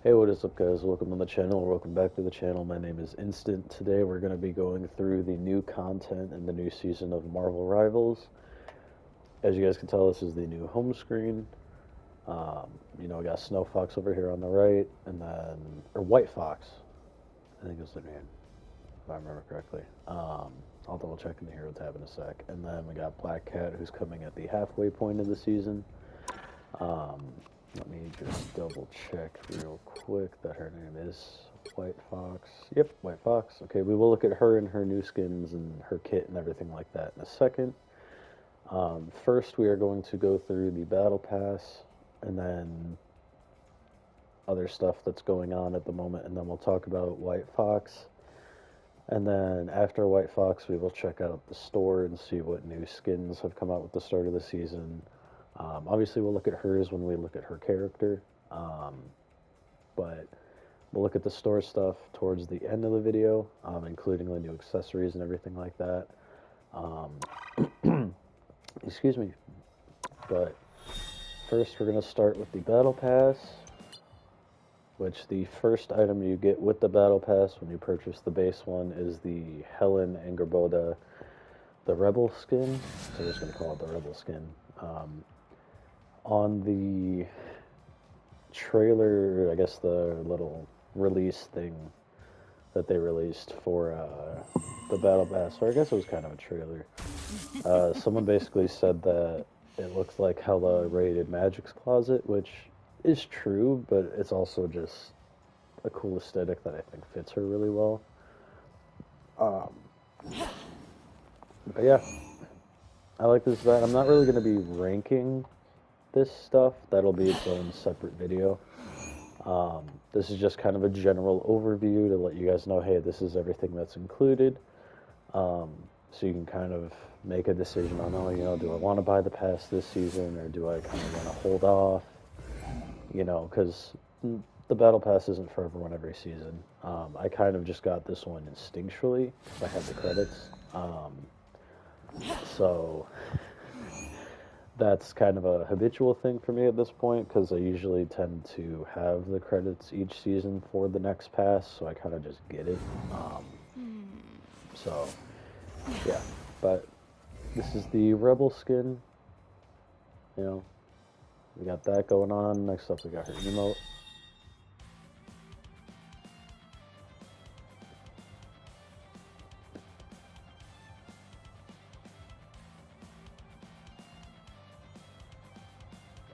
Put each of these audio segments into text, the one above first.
Hey, what is up, guys? Welcome to the channel. Welcome back to the channel. My name is Instant. Today we're going to be going through the new content in the new season of Marvel Rivals. As you guys can tell, this is the new home screen. We got Snow Fox over here on the right, and then, or White Fox, I think is the name, if I remember correctly. I'll double check in the hero tab in a sec. And then we got Black Cat, who's coming at the halfway point of the season. Let me just double check real quick that her name is White Fox. Yep, White Fox. Okay, we will look at her and her new skins and her kit and everything like that in a second. First, we are going to go through the Battle Pass and then other stuff that's going on at the moment, and then we'll talk about White Fox. And then after White Fox, we will check out the store and see what new skins have come out with the start of the season. Obviously, we'll look at hers when we look at her character, but we'll look at the store stuff towards the end of the video, including the new accessories and everything like that. Excuse me. But first, we're going to start with the Battle Pass, which the first item you get with the Battle Pass when you purchase the base one is the Helen Angerboda, the Rebel skin. So we're just going to call it the Rebel skin. On the trailer, I guess the little release thing that they released for the Battle Pass, or I guess it was kind of a trailer, someone basically said that it looks like Hela raided Magic's closet, which is true, but it's also just a cool aesthetic that I think fits her really well. But yeah, I like this that I'm not really going to be ranking this stuff. That'll be its own separate video. This is just kind of a general overview to let you guys know, hey, this is everything that's included. So you can kind of make a decision on, do I want to buy the pass this season, or do I kind of want to hold off? Because the Battle Pass isn't for everyone every season. I kind of just got this one instinctually because I had the credits. So that's kind of a habitual thing for me at this point, because I usually tend to have the credits each season for the next pass, so I kind of just get it. So, yeah. But this is the Rebel skin. We got that going on. Next up, we got her emote.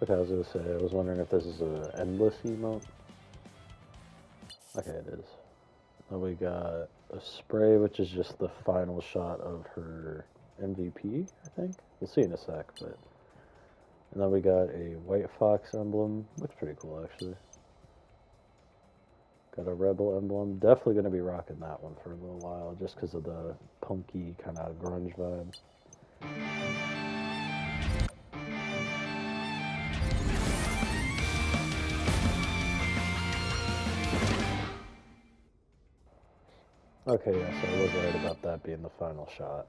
Okay, I was gonna say, I was wondering if this is an endless emote. Okay, it is. Then we got a spray, which is just the final shot of her MVP, I think. We'll see in a sec, but... And then we got a White Fox emblem. Looks pretty cool, actually. Got a Rebel emblem. Definitely going to be rocking that one for a little while, just because of the punky kind of grunge vibe. Okay, yeah, so I was right about that being the final shot.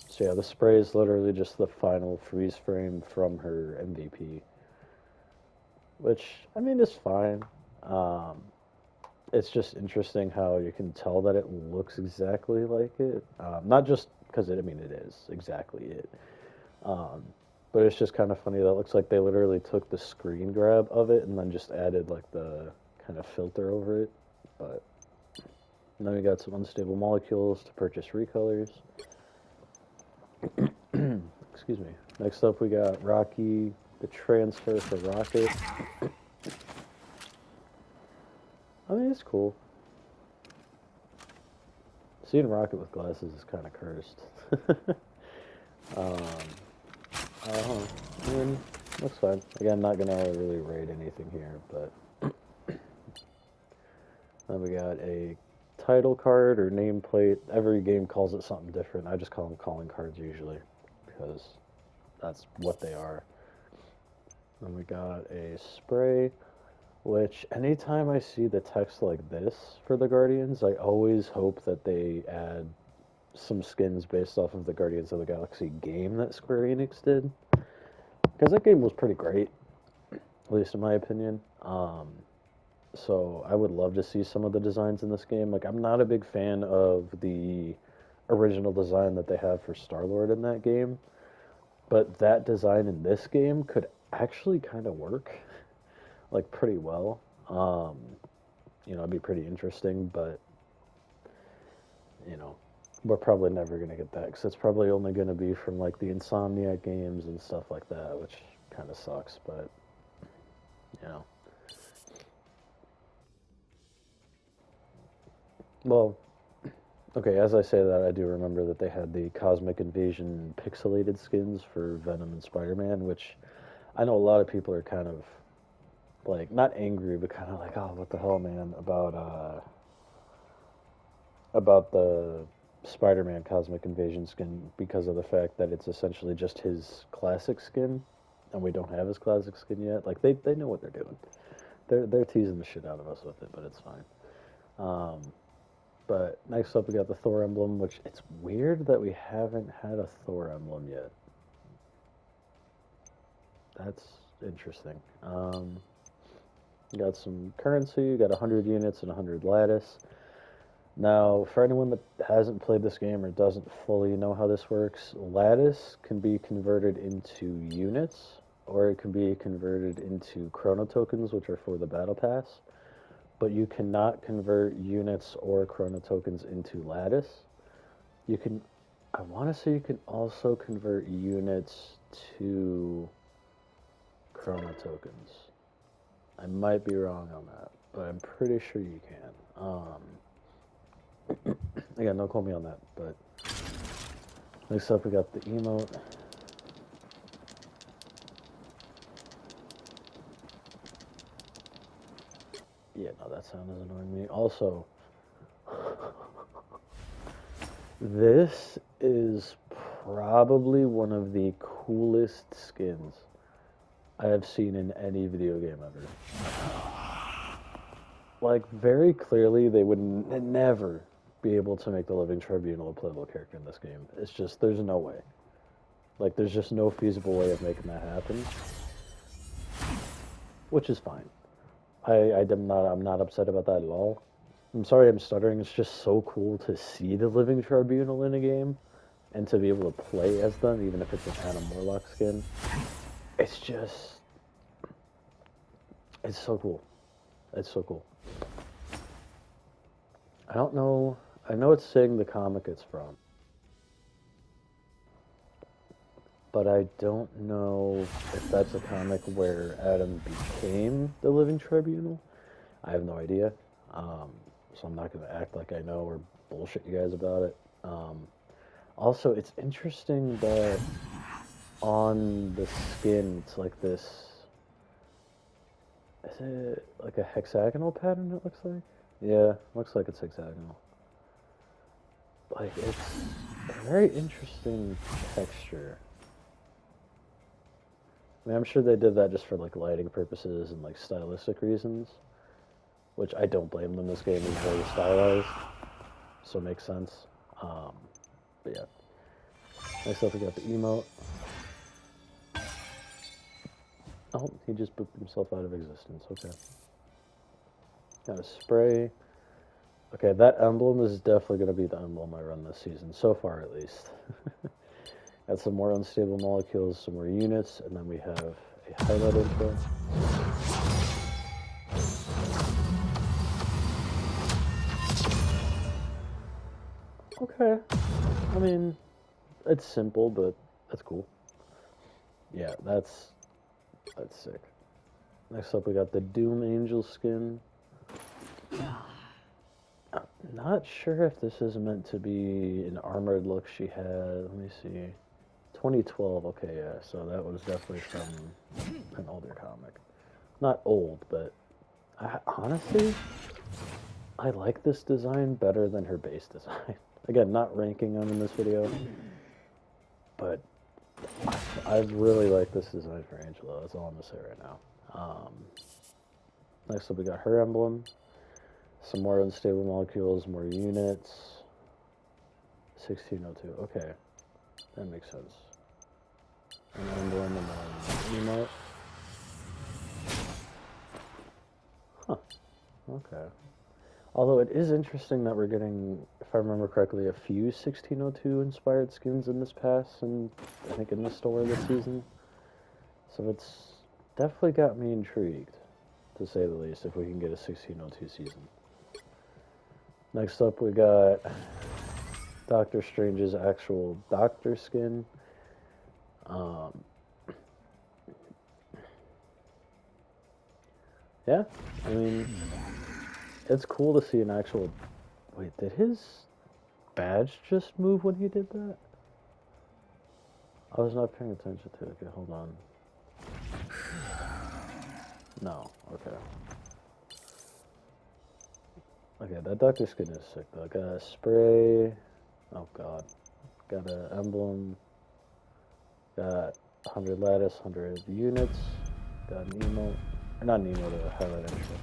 So yeah, the spray is literally just the final freeze frame from her MVP, which, I mean, is fine. It's just interesting how you can tell that it looks exactly like it. Not just because it is exactly it. But it's just kind of funny that it looks like they literally took the screen grab of it and then just added like the kind of filter over it. But and then we got some unstable molecules to purchase recolors. Excuse me. Next up, we got Rocky, the transfer for Rocket. I mean, it's cool. Seeing Rocket with glasses is kind of cursed. I mean, looks fine. Again, not gonna really rate anything here, but then we got a title card or nameplate. Every game calls it something different. I just call them calling cards usually, because that's what they are. Then we got a spray, which anytime I see the text like this for the Guardians, I always hope that they add some skins based off of the Guardians of the Galaxy game that Square Enix did, because that game was pretty great, at least in my opinion. So I would love to see some of the designs in this game. Like, I'm not a big fan of the original design that they have for Star-Lord in that game, but that design in this game could actually kind of work, like, pretty well. Um, it'd be pretty interesting, but, you know, we're probably never going to get that because it's probably only going to be from, like, the Insomniac games and stuff like that, which kind of sucks, but, you know. Well, okay, as I say that, I do remember that they had the Cosmic Invasion pixelated skins for Venom and Spider-Man, which I know a lot of people are kind of like not angry, but kind of like, oh, what the hell, man, about the Spider-Man Cosmic Invasion skin because of the fact that it's essentially just his classic skin, and we don't have his classic skin yet. Like they know what they're doing. They're teasing the shit out of us with it, but it's fine. Um, but next up, we got the Thor emblem, which it's weird that we haven't had a Thor emblem yet. That's interesting. You got some currency, you got 100 units and 100 lattice. Now, for anyone that hasn't played this game or doesn't fully know how this works, lattice can be converted into units, or it can be converted into chrono tokens, which are for the battle pass. But you cannot convert units or chrono tokens into lattice. You can, I want to say you can also convert units to chrono tokens. I might be wrong on that, but I'm pretty sure you can. Again, don't quote me on that, but next up we got the emote. Yeah, no, that sound is annoying me. Also, this is probably one of the coolest skins I have seen in any video game ever. Like, very clearly, they would never be able to make the Living Tribunal a playable character in this game. It's just, there's no way. Like, there's just no feasible way of making that happen. Which is fine. I'm not upset about that at all. I'm sorry I'm stuttering. It's just so cool to see the Living Tribunal in a game and to be able to play as them, even if it's an Adam Warlock skin. It's just... It's so cool. It's so cool. I don't know... I know it's saying the comic it's from. But I don't know if that's a comic where Adam became the Living Tribunal. I have no idea. So I'm not going to act like I know or bullshit you guys about it. Also, it's interesting that on the skin, it's like this... Is it like a hexagonal pattern, it looks like? Yeah, looks like it's hexagonal. Like, it's a very interesting texture. I mean, I'm sure they did that just for, like, lighting purposes and, like, stylistic reasons. Which I don't blame them. This game is very stylized. So it makes sense. But yeah. Next up, we got the emote. Oh, he just booped himself out of existence. Okay. Got a spray. Okay, that emblem is definitely going to be the emblem I run this season. So far, at least. Got some more unstable molecules, some more units, and then we have a highlight intro. Okay. I mean, it's simple, but that's cool. Yeah, that's sick. Next up, we got the Doom Angel skin. I'm not sure if this is meant to be an armored look she had. Let me see. 2012, okay, yeah, so that was definitely from an older comic. Not old, but honestly, I like this design better than her base design. Again, not ranking them in this video, but I really like this design for Angela. That's all I'm going to say right now. Next up, we got her emblem. Some more unstable molecules, more units. 1602, okay. That makes sense. An emblem and then emote. Huh. Okay. Although it is interesting that we're getting, if I remember correctly, a few 1602 inspired skins in this pass, and I think in the store this season. So it's definitely got me intrigued, to say the least, if we can get a 1602 season. Next up, we got Doctor Strange's actual Doctor skin. Yeah, I mean, it's cool to see an actual. Wait, did his badge just move when he did that? I was not paying attention to it. Okay, hold on. No, okay. Okay, that Doctor skin is sick though. Got a spray. Oh god. Got an emblem. Got 100 lattice, 100 units. Got an emote. Or not an emote, a highlight intro.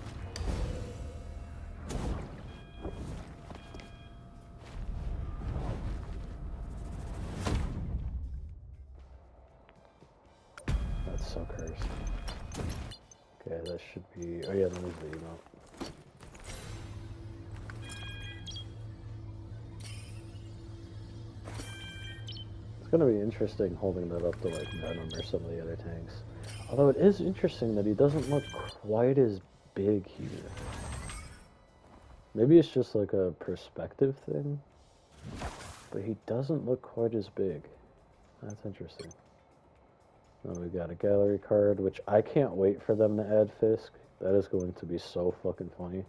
That's so cursed. Okay, that should be. Oh yeah, that is the emote. It's gonna be interesting holding that up to like Venom or some of the other tanks. Although it is interesting that he doesn't look quite as big here. Maybe it's just like a perspective thing, but he doesn't look quite as big. That's interesting. Now we got a gallery card, which I can't wait for them to add Fisk. That is going to be so fucking funny.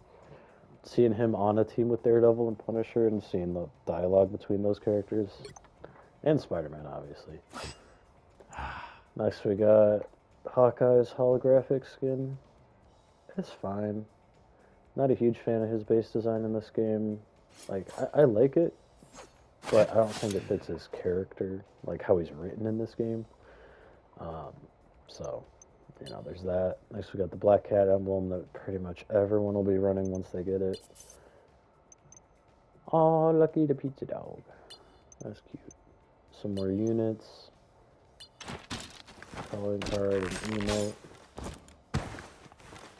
Seeing him on a team with Daredevil and Punisher and seeing the dialogue between those characters. And Spider-Man, obviously. Next we got Hawkeye's holographic skin. It's fine. Not a huge fan of his base design in this game. Like, I like it, but I don't think it fits his character, like how he's written in this game. So, you know, there's that. Next we got the Black Cat emblem that pretty much everyone will be running once they get it. Oh, Lucky the Pizza Dog. That's cute. Some more units. Calling card and emote.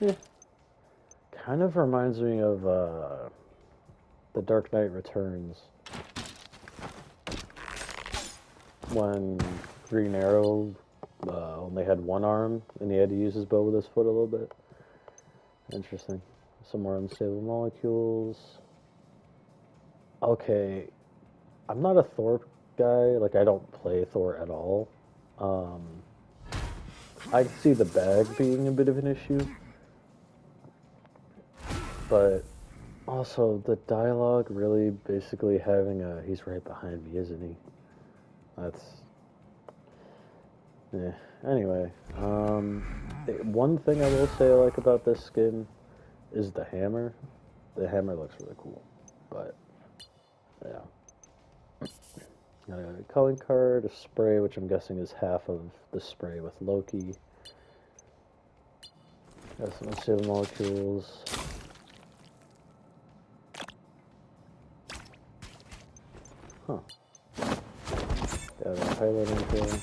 Yeah. Kind of reminds me of The Dark Knight Returns. When Green Arrow only had one arm and he had to use his bow with his foot a little bit. Interesting. Some more unstable molecules. Okay. I'm not a Thor guy. Like, I don't play Thor at all. I can see the bag being a bit of an issue. But also, the dialogue really basically having a, he's right behind me, isn't he? That's, yeah. Anyway, one thing I will say I like about this skin is the hammer. The hammer looks really cool, but, yeah. Got a calling card, a spray, which I'm guessing is half of the spray with Loki. Got some unstable molecules. Huh. Got a highlight info.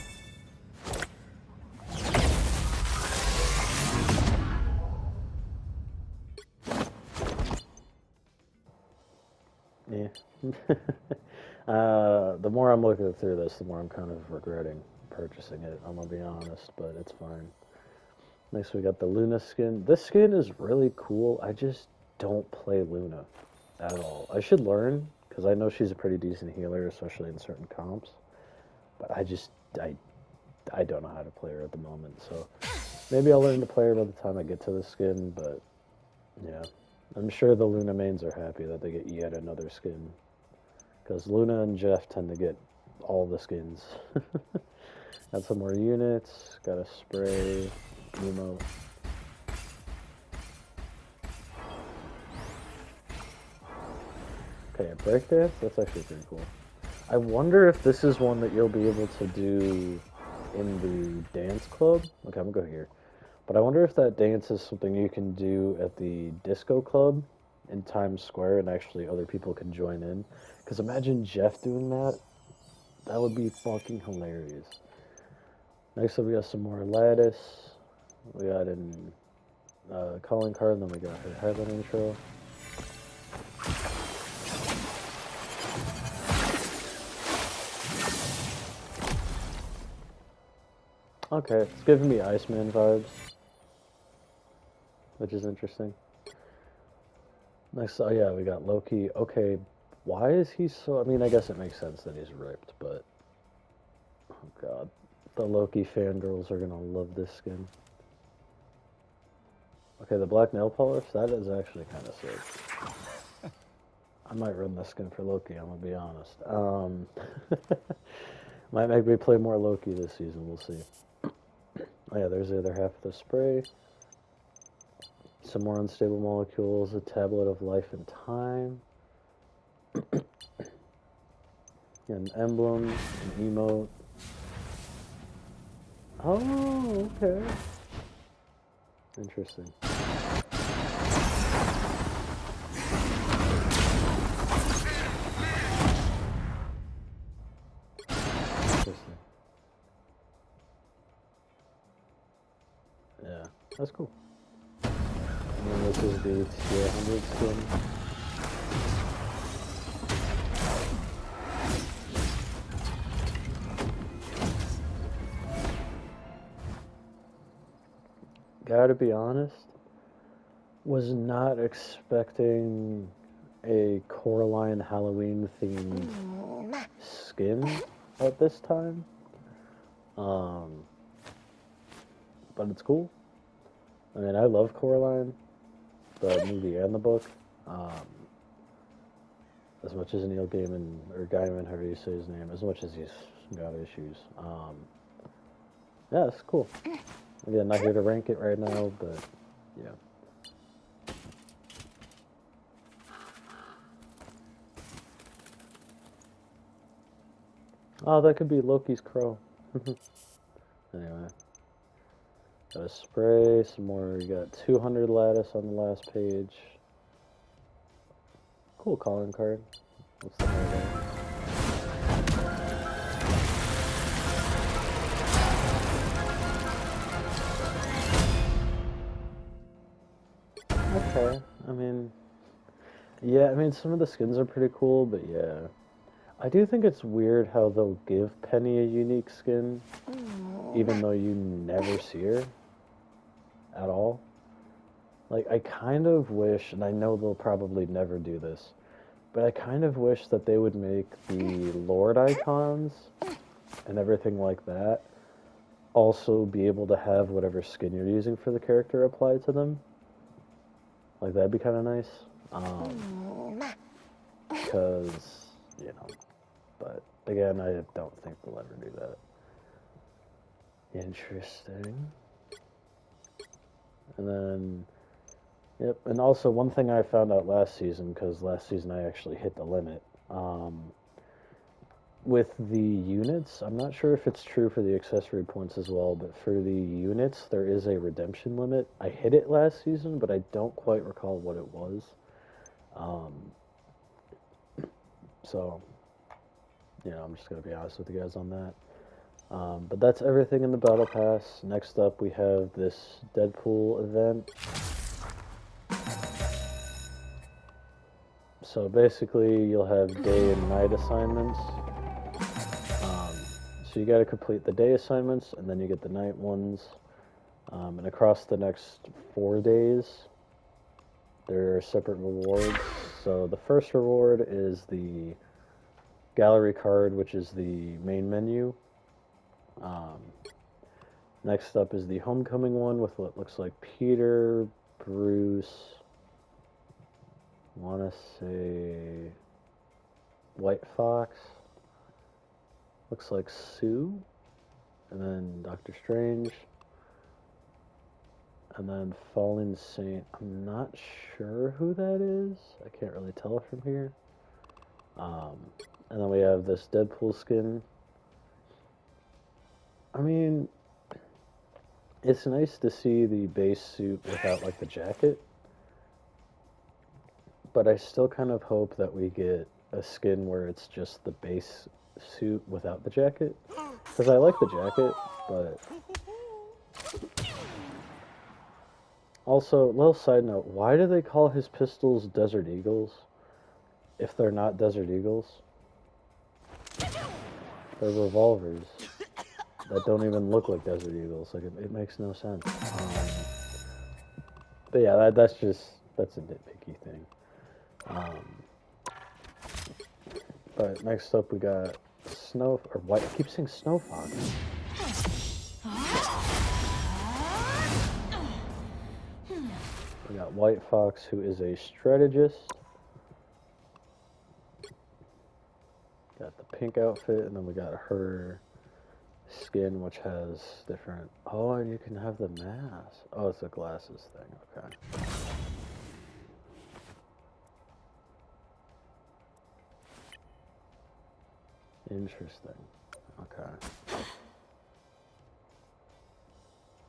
Yeah. The more I'm looking through this, the more I'm kind of regretting purchasing it. I'm gonna be honest, but it's fine. Next, we got the Luna skin. This skin is really cool. I just don't play Luna at all. I should learn, because I know she's a pretty decent healer, especially in certain comps. But I don't know how to play her at the moment, so maybe I'll learn to play her by the time I get to the skin, but yeah. I'm sure the Luna mains are happy that they get yet another skin. Because Luna and Jeff tend to get all the skins. Got some more units, got a spray, emote. Okay, a breakdance? That's actually pretty cool. I wonder if this is one that you'll be able to do in the dance club. Okay, I'm gonna go here. But I wonder if that dance is something you can do at the disco club in Times Square and actually other people can join in. Because imagine Jeff doing that. That would be fucking hilarious. Next up, we got some more lattice. We got an calling card, and then we got her heaven intro. Okay, it's giving me Iceman vibes, which is interesting. Next, oh yeah, we got Loki. Okay, why is he so... I mean, I guess it makes sense that he's ripped, but... Oh god. The Loki fangirls are gonna love this skin. Okay, the black nail polish, that is actually kind of sick. I might run this skin for Loki, I'm gonna be honest. Might make me play more Loki this season, we'll see. Oh yeah, there's the other half of the spray. Some more unstable molecules, a tablet of life and time. An emblem, an emote. Oh, okay. Interesting. Interesting. Yeah, that's cool. And then this is the tier 100 skin. Gotta be honest, was not expecting a Coraline Halloween themed skin at this time. But it's cool. I mean, I love Coraline, the movie and the book. As much as Neil Gaiman, or Gaiman, however you say his name, as much as he's got issues. Yeah, it's cool. Again, not here to rank it right now, but yeah. Oh, that could be Loki's crow. Anyway. Got a spray, some more. You got 200 lattice on the last page. Cool calling card. What's the name of it? Okay, I mean, yeah, I mean, some of the skins are pretty cool, but yeah. I do think it's weird how they'll give Penny a unique skin, even though you never see her at all. Like, I kind of wish, and I know they'll probably never do this, but I kind of wish that they would make the Lord icons and everything like that also be able to have whatever skin you're using for the character applied to them. Like, that'd be kind of nice. Because, you know, but again, I don't think they'll ever do that. Interesting. And then, yep, and also one thing I found out last season, because last season I actually hit the limit, with the units, I'm not sure if it's true for the accessory points as well, but for the units, there is a redemption limit. I hit it last season, but I don't quite recall what it was. So, you know, I'm just going to be honest with you guys on that. But that's everything in the Battle Pass. Next up, we have this Deadpool event. So basically, you'll have day and night assignments. So you got to complete the day assignments, and then you get the night ones. And across the next 4 days, there are separate rewards. So the first reward is the gallery card, which is the main menu. Next up is the homecoming one with what looks like Peter, Bruce, I want to say White Fox, looks like Sue, and then Doctor Strange, and then Fallen Saint. I'm not sure who that is. I can't really tell from here. And then we have this Deadpool skin. I mean, it's nice to see the base suit without, like, the jacket. But I still kind of hope that we get a skin where it's just the base suit without the jacket. Because I like the jacket, but... Also, little side note, why do they call his pistols Desert Eagles if they're not Desert Eagles? They're revolvers that don't even look like Desert Eagles. Like, it makes no sense. But yeah, that's a nitpicky thing. But next up we got Snow, or White, I keep saying Snow Fox. We got White Fox, who is a strategist. Got the pink outfit, and then we got her skin, which has different... Oh, and you can have the mask. Oh, it's a glasses thing, okay. Interesting. Okay.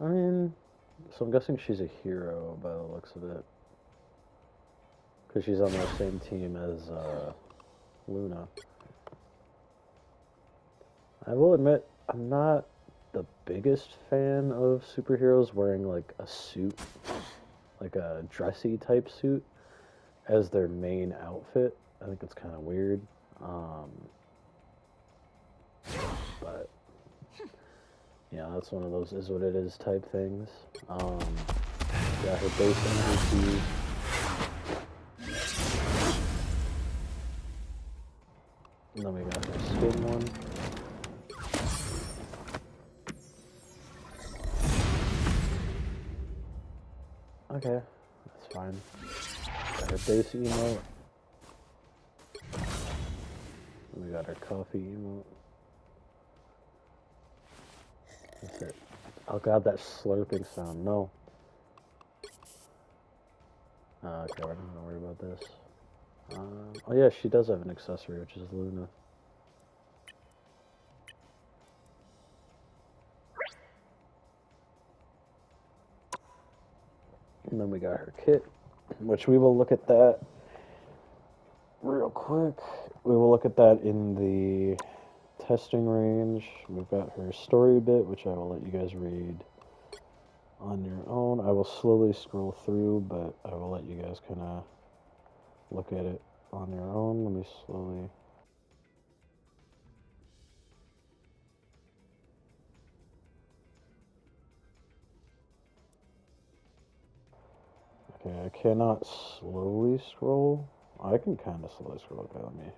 I mean, so I'm guessing she's a hero by the looks of it. Because she's on the same team as Luna. I will admit, I'm not the biggest fan of superheroes wearing like a suit, like a dressy type suit, as their main outfit. I think it's kind of weird. But yeah, that's one of those is what it is type things. Got her base energy. And then we got her skin one. Okay, that's fine. Got her base emote. And we got her coffee emote. That's it. Oh god, that slurping sound. No. Okay, we're not gonna worry about this. Oh yeah, she does have an accessory, which is Luna. And then we got her kit, which we will look at that real quick. We will look at that in the testing range. We've got her story bit, which I will let you guys read on your own. I will slowly scroll through, but I will let you guys kind of look at it on your own. Let me slowly... Okay, I cannot slowly scroll. I can kind of slowly scroll. Okay, let me...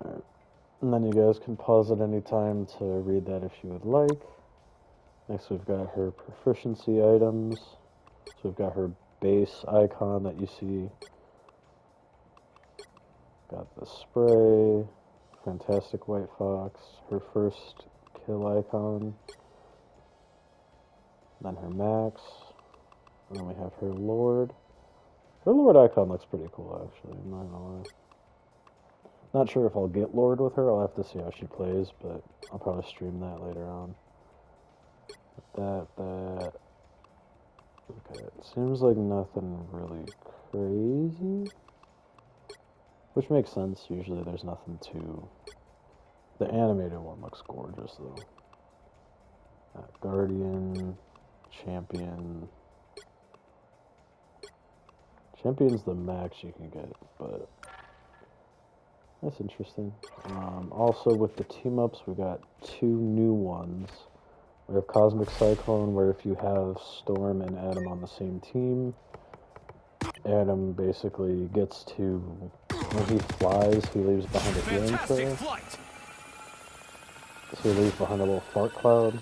Alright. And then you guys can pause at any time to read that if you would like. Next we've got her proficiency items. So we've got her base icon that you see. Got the spray, Fantastic White Fox, her first kill icon, then her max, and then we have her Lord. Her Lord icon looks pretty cool actually, I'm not gonna lie. Not sure if I'll get Lord with her, I'll have to see how she plays, but I'll probably stream that later on. That. Okay, it seems like nothing really crazy. Which makes sense, usually there's nothing too... The animated one looks gorgeous though. Guardian, Champion... Champion's the max you can get, but... That's interesting. Also with the team-ups, we got 2 new ones. We have Cosmic Cyclone, where if you have Storm and Adam on the same team, Adam basically gets to, when he flies, he leaves behind a healing trail. So he leaves behind a little fart cloud.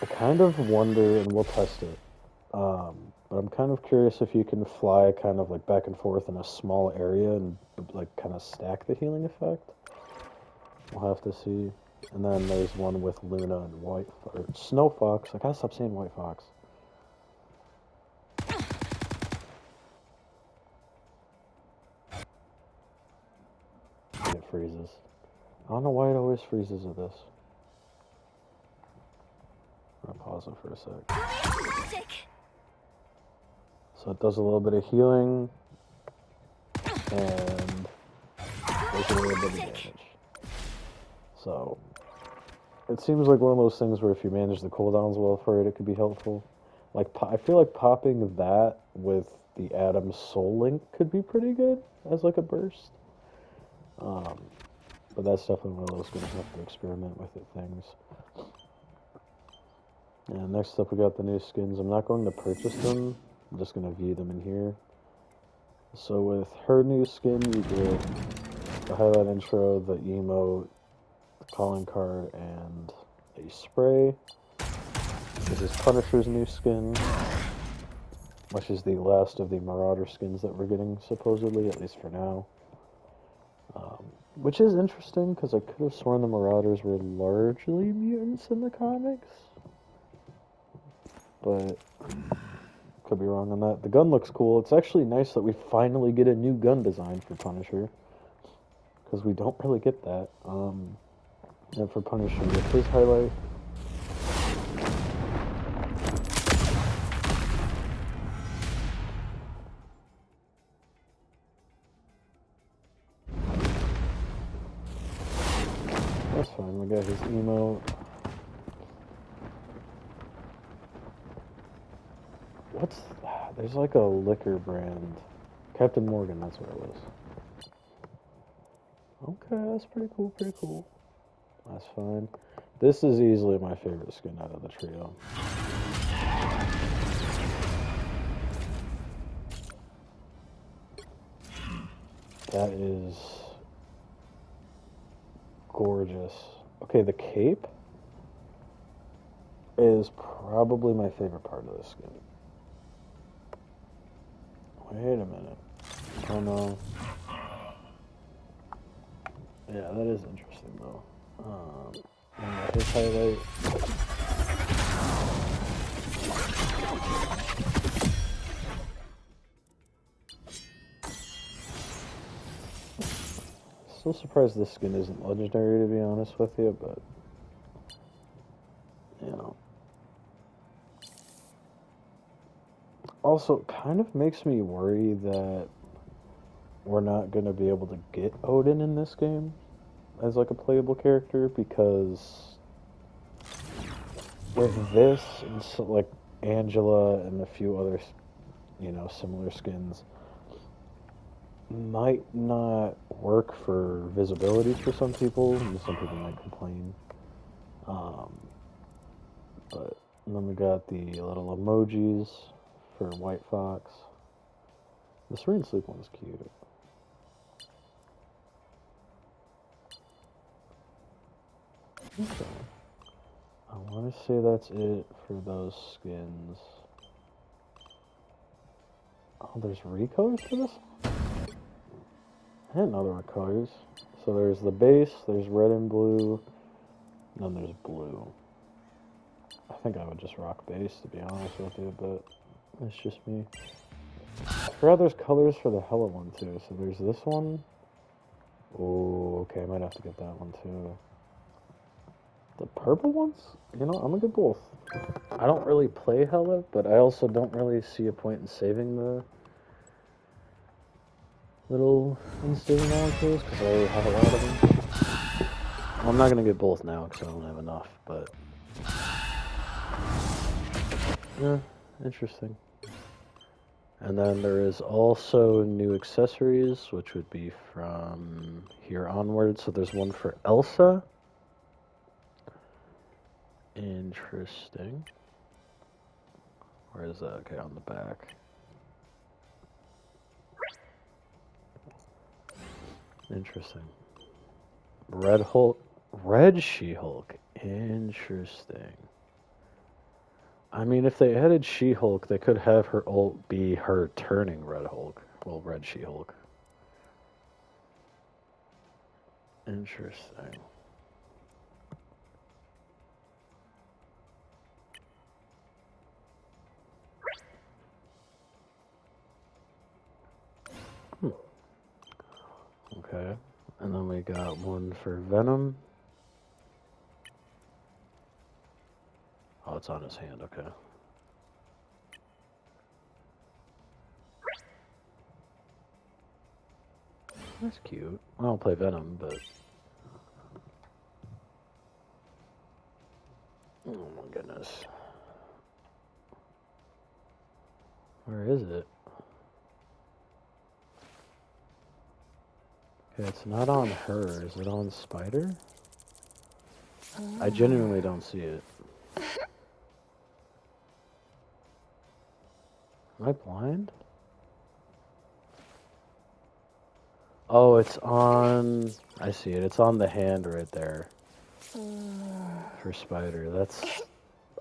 I kind of wonder, and we'll test it, but I'm kind of curious if you can fly kind of like back and forth in a small area and like kind of stack the healing effect. We'll have to see. And then there's one with Luna and or Snow Fox. I gotta stop saying White Fox. Get freezes. I don't know why it always freezes at this. I'm gonna pause it for a sec. So it does a little bit of healing and does a little bit of damage. So it seems like one of those things where if you manage the cooldowns well for it, it could be helpful. Like I feel like popping that with the Adam's Soul Link could be pretty good as like a burst. But that's definitely one of those gonna have to experiment with it things. And next up we got the new skins. I'm not going to purchase them. I'm just going to view them in here. So with her new skin, you get the highlight intro, the emote, the calling card, and a spray. This is Punisher's new skin, which is the last of the Marauder skins that we're getting, supposedly, at least for now. Which is interesting, because I could have sworn the Marauders were largely mutants in the comics. But could be wrong on that. The gun looks cool. It's actually nice that we finally get a new gun design for Punisher, because we don't really get that. And for Punisher, with his highlight, that's fine. We got his emote. What's that? There's like a liquor brand. Captain Morgan, that's what it was. Okay, that's pretty cool, pretty cool. That's fine. This is easily my favorite skin out of the trio. That is gorgeous. Okay, the cape is probably my favorite part of this skin. Wait a minute. Oh no. Yeah, that is interesting though. And his highlight. Still surprised this skin isn't legendary, to be honest with you, but you know. Also, kind of makes me worry that we're not going to be able to get Odin in this game as like a playable character, because with this and so, like Angela and a few other, you know, similar skins might not work for visibility for some people, and some people might complain. But then we got the little emojis for White Fox. The Serene Sleep one's cute. Okay. I want to say that's it for those skins. Oh, there's recolors for this? I didn't know there were colors. So there's the base, there's red and blue, and then there's blue. I think I would just rock base, to be honest with you, but it's just me. I forgot there's colors for the Hela one, too. So there's this one. Oh, okay, I might have to get that one, too. The purple ones? You know, I'm gonna get both. I don't really play Hela, but I also don't really see a point in saving the little unstable molecules, because I already have a lot of them. Well, I'm not gonna get both now, because I don't have enough, but yeah, interesting. And then there is also new accessories, which would be from here onward. So there's one for Elsa. Interesting. Where is that? Okay, on the back. Interesting. Red Hulk. Red She-Hulk. Interesting. I mean, if they added She-Hulk, they could have her ult be her turning Red Hulk. Well, Red She-Hulk. Interesting. Okay. And then we we got one for Venom. Oh, it's on his hand, okay. That's cute. I don't play Venom, but... Oh my goodness. Where is it? Okay, it's not on her. Is it on Spider? I genuinely don't see it. Am I blind? Oh, it's on... I see it. It's on the hand right there. For Spider. That's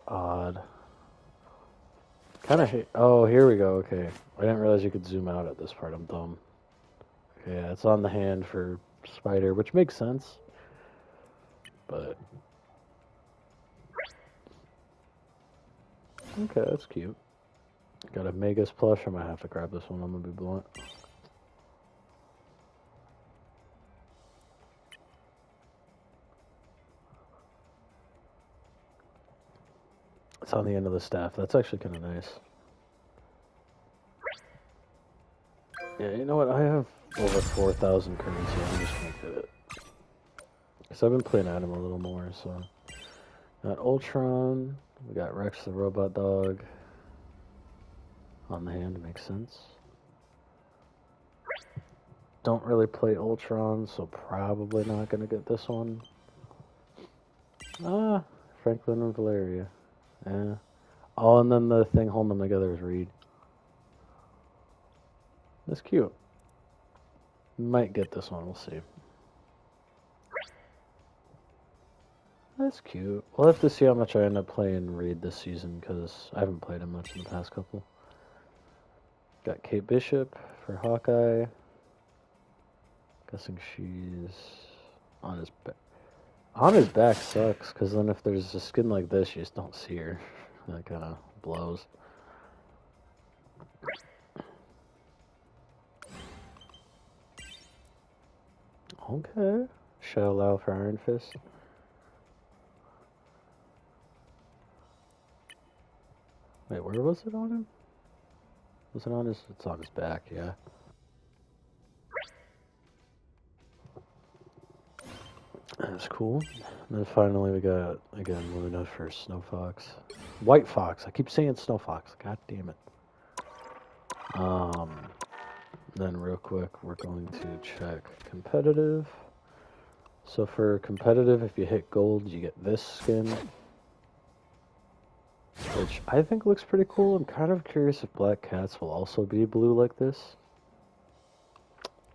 odd. Kind of... Oh, here we go. Okay. I didn't realize you could zoom out at this part. I'm dumb. Okay, yeah, it's on the hand for Spider, which makes sense. But... Okay, that's cute. Got a Magus plush. I might have to grab this one. I'm gonna be blunt. It's on the end of the staff. That's actually kind of nice. Yeah, you know what? I have over 4,000 currency. I'm just gonna get it. Because I've been playing Adam a little more, so... Got Ultron. We got Rex the Robot Dog. On the hand, makes sense. Don't really play Ultron, so probably not gonna get this one. Ah, Franklin and Valeria. Yeah. Oh, and then the thing holding them together is Reed. That's cute. Might get this one, we'll see. That's cute. We'll have to see how much I end up playing Reed this season, because I haven't played him much in the past couple. Got Kate Bishop for Hawkeye. Guessing she's on his back. On his back sucks, because then if there's a skin like this, you just don't see her. That kind of blows. Okay. Shao Lao for Iron Fist. Wait, where was it on him? Was it on his... It's on his back, yeah. That's cool. And then finally we got, again, Luna for Snow Fox. White Fox. I keep saying Snow Fox. God damn it. Then real quick, we're going to check competitive. So for competitive, if you hit gold, you get this skin. Which I think looks pretty cool. I'm kind of curious if Black Cats will also be blue like this.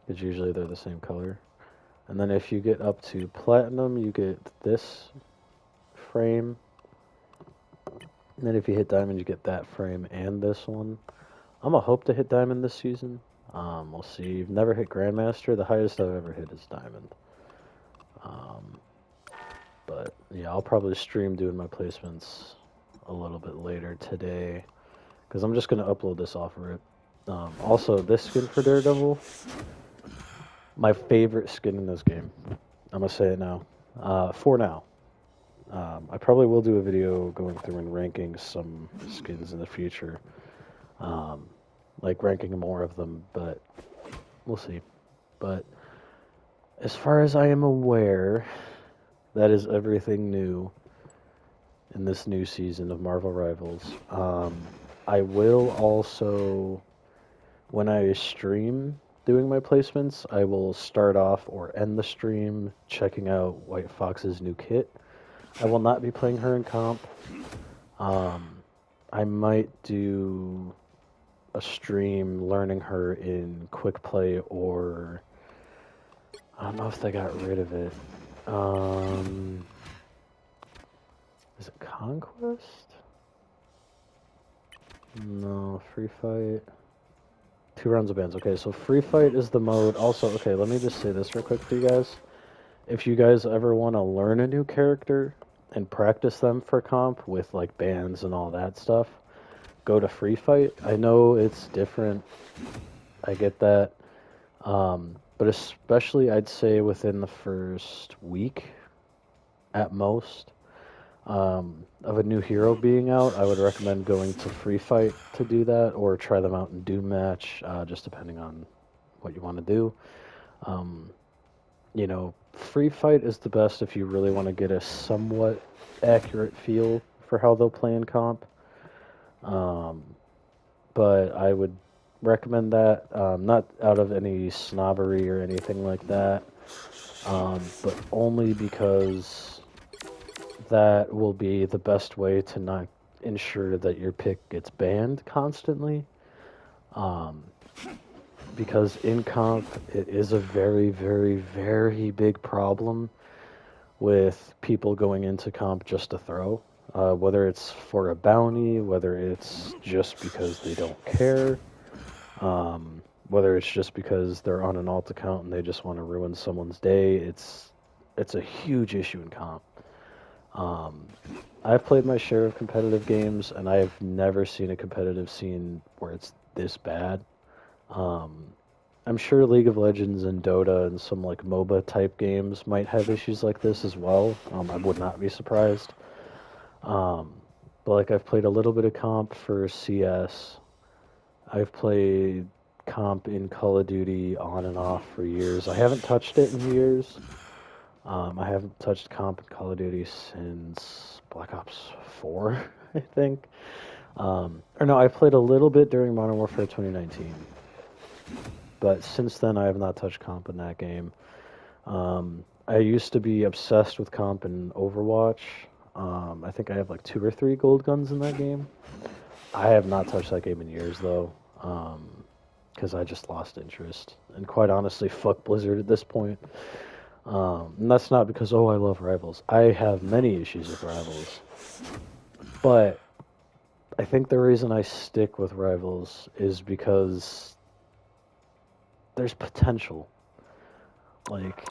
Because usually they're the same color. And then if you get up to platinum, you get this frame. And then if you hit diamond, you get that frame and this one. I'm going to hope to hit diamond this season. We'll see. You've never hit Grandmaster. The highest I've ever hit is diamond. But yeah, I'll probably stream doing my placements a little bit later today. Because I'm just going to upload this off RIP. Also, this skin for Daredevil... My favorite skin in this game. I'm going to say it now. For now. I probably will do a video going through and ranking some skins in the future. Like ranking more of them, but we'll see. But as far as I am aware, that is everything new in this new season of Marvel Rivals. I will also, when I stream doing my placements, I will start off or end the stream checking out White Fox's new kit. I will not be playing her in comp. I might do a stream learning her in quick play, or I don't know if they got rid of it. Is it Conquest? No, Free Fight. 2 rounds of bands. Okay, so Free Fight is the mode. Also, okay, let me just say this real quick for you guys. If you guys ever want to learn a new character and practice them for comp with like bands and all that stuff, go to Free Fight. I know it's different. I get that. But but especially I'd say within the first week at most of a new hero being out, I would recommend going to Free Fight to do that, or try them out in Doom Match, just depending on what you want to do. Um, Free Fight is the best if you really want to get a somewhat accurate feel for how they'll play in comp. Um, but I would recommend that, not out of any snobbery or anything like that, but only because that will be the best way to not ensure that your pick gets banned constantly. Um, because in comp, it is a very, very, very big problem with people going into comp just to throw. Whether it's for a bounty, whether it's just because they don't care, whether it's just because they're on an alt account and they just want to ruin someone's day, it's a huge issue in comp. Um, I've played my share of competitive games, and I've never seen a competitive scene where it's this bad. Um, I'm sure League of Legends and Dota and some like MOBA type games might have issues like this as well. I would not be surprised. Um, but like I've played a little bit of comp for CS. I've played comp in Call of Duty on and off for years. I haven't touched it in years. I haven't touched comp in Call of Duty since Black Ops 4, I think. Or no, I played a little bit during Modern Warfare 2019. But since then, I have not touched comp in that game. I used to be obsessed with comp in Overwatch. I think I have like 2 or 3 gold guns in that game. I have not touched that game in years, though, because I just lost interest. And quite honestly, fuck Blizzard at this point. And that's not because, oh, I love Rivals. I have many issues with Rivals. But I think the reason I stick with Rivals is because there's potential. Like,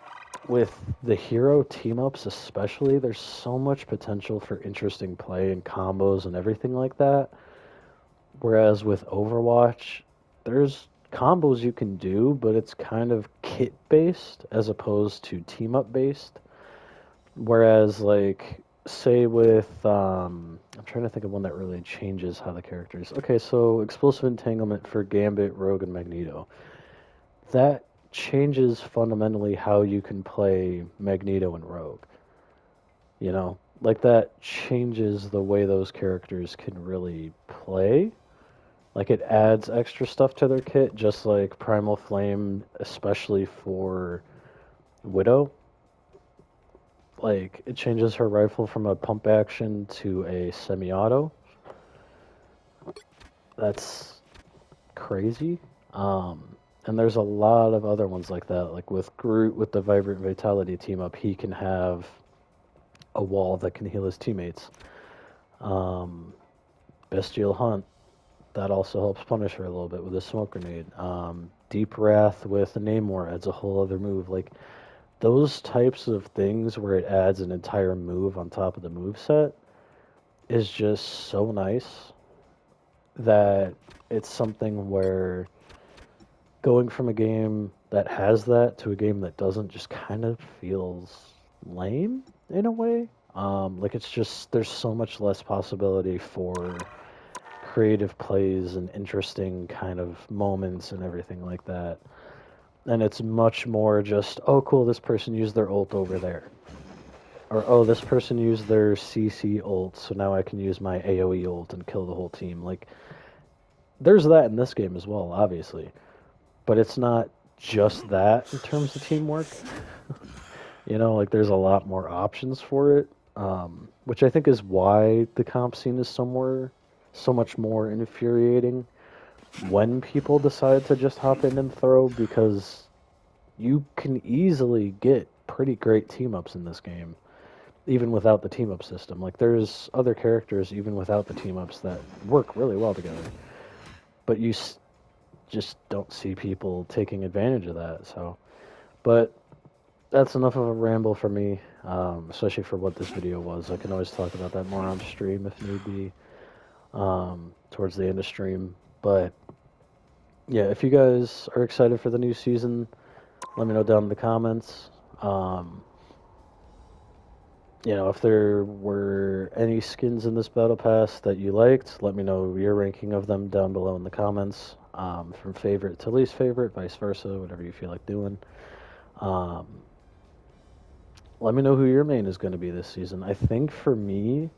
with the hero team-ups especially, there's so much potential for interesting play and combos and everything like that. Whereas with Overwatch, there's combos you can do, but it's kind of kit-based as opposed to team-up-based. Whereas, like, say with, I'm trying to think of one that really changes how the characters... Okay, so Explosive Entanglement for Gambit, Rogue, and Magneto. That changes fundamentally how you can play Magneto and Rogue. Like that changes the way those characters can really play. Like it adds extra stuff to their kit, just like Primal Flame, especially for Widow. Like it changes her rifle from a pump action to a semi-auto. That's crazy. And there's a lot of other ones like that. Like with Groot, with the Vibrant Vitality team up, he can have a wall that can heal his teammates. Bestial Hunt, that also helps punish her a little bit with a smoke grenade. Deep Wrath with Namor adds a whole other move. Like those types of things where it adds an entire move on top of the move set is just so nice that it's something where going from a game that has that to a game that doesn't just kind of feels lame in a way. Like it's just there's so much less possibility for creative plays and interesting kind of moments and everything like that. And it's much more just, oh cool, this person used their ult over there. Or, oh, this person used their CC ult, so now I can use my AoE ult and kill the whole team. Like, there's that in this game as well, obviously. But it's not just that in terms of teamwork. Like there's a lot more options for it, which I think is why the comp scene is so much more infuriating when people decide to just hop in and throw, because you can easily get pretty great team-ups in this game, even without the team-up system. Like there's other characters, even without the team-ups, that work really well together. But you just don't see people taking advantage of that. But that's enough of a ramble for me, especially for what this video was. I can always talk about that more on stream if need be, towards the end of stream. But yeah, if you guys are excited for the new season, Let me know down in the comments. If there were any skins in this battle pass that you liked, let me know your ranking of them down below in the comments. From favorite to least favorite, vice versa, whatever you feel like doing. Um, Let me know who your main is going to be this season. I think for me,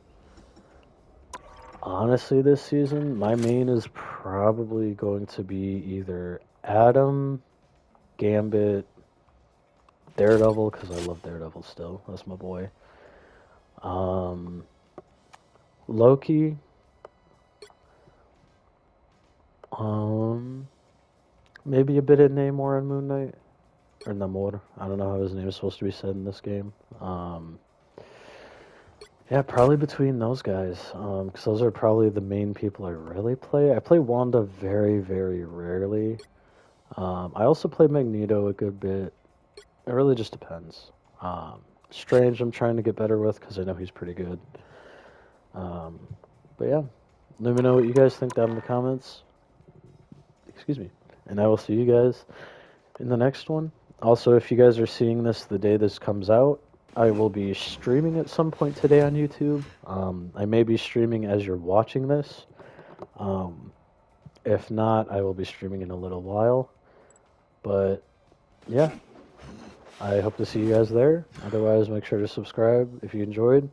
honestly, this season, my main is probably going to be either Adam, Gambit, Daredevil, because I love Daredevil still. That's my boy. Loki. Maybe a bit of Namor and Moon Knight. Or Namor. I don't know how his name is supposed to be said in this game. Yeah, probably between those guys, because those are probably the main people I really play. I play Wanda very, very rarely. I also play Magneto a good bit. It really just depends. Strange, I'm trying to get better with because I know he's pretty good. But yeah, let me know what you guys think down in the comments. Excuse me. And I will see you guys in the next one. Also, if you guys are seeing this the day this comes out, I will be streaming at some point today on YouTube. I may be streaming as you're watching this. If not, I will be streaming in a little while. But yeah, I hope to see you guys there. Otherwise, make sure to subscribe if you enjoyed.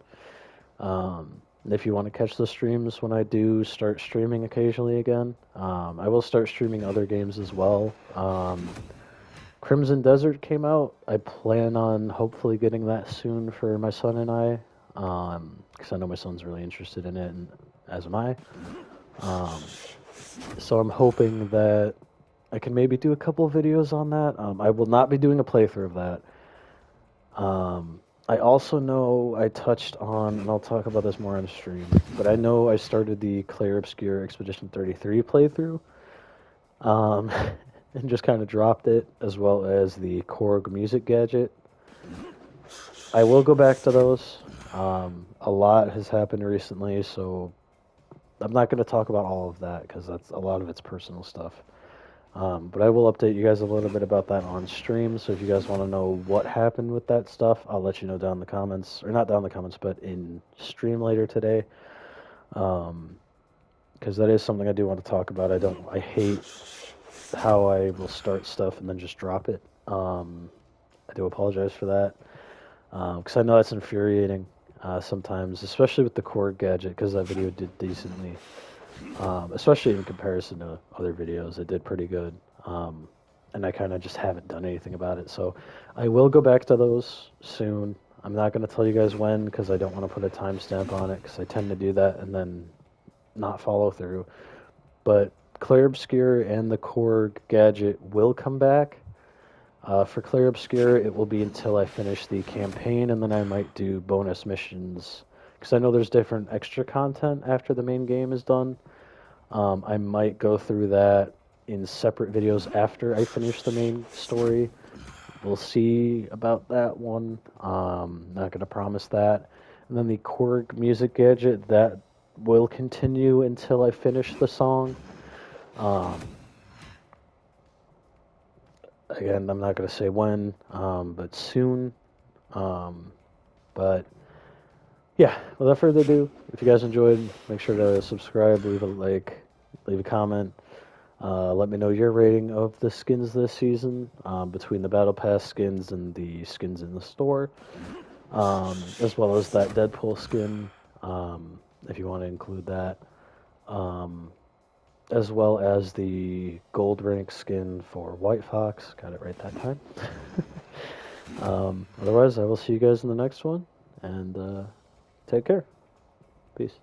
If you want to catch the streams when I do start streaming occasionally again, I will start streaming other games as well. Crimson Desert came out. I plan on hopefully getting that soon for my son and I, because I know my son's really interested in it, and as am I. So I'm hoping that I can maybe do a couple of videos on that. I will not be doing a playthrough of that. I also know I touched on, and I'll talk about this more on stream, but I know I started the Clair Obscur Expedition 33 playthrough, and just kind of dropped it, as well as the Korg music gadget. I will go back to those. A lot has happened recently, so I'm not going to talk about all of that, because a lot of it's personal stuff. But I will update you guys a little bit about that on stream, so if you guys want to know what happened with that stuff, I'll let you know down in the comments, or not down in the comments, but in stream later today, because that is something I do want to talk about. I hate how I will start stuff and then just drop it. I do apologize for that, because I know that's infuriating sometimes, especially with the Korg gadget, because that video did decently. Especially in comparison to other videos, it did pretty good. And I kind of just haven't done anything about it. So I will go back to those soon. I'm not going to tell you guys when, because I don't want to put a timestamp on it, because I tend to do that and then not follow through. But Clair Obscur and the Korg gadget will come back. For Clair Obscur, it will be until I finish the campaign, and then I might do bonus missions, because I know there's different extra content after the main game is done. I might go through that in separate videos after I finish the main story. We'll see about that one. Not going to promise that. And then the Korg music gadget, that will continue until I finish the song. Again, I'm not going to say when, but soon. But yeah, without further ado, if you guys enjoyed, make sure to subscribe, leave a like, leave a comment. Let me know your rating of the skins this season, between the Battle Pass skins and the skins in the store, as well as that Deadpool skin, if you want to include that, as well as the gold rank skin for White Fox. Got it right that time. Otherwise, I will see you guys in the next one, and take care. Peace.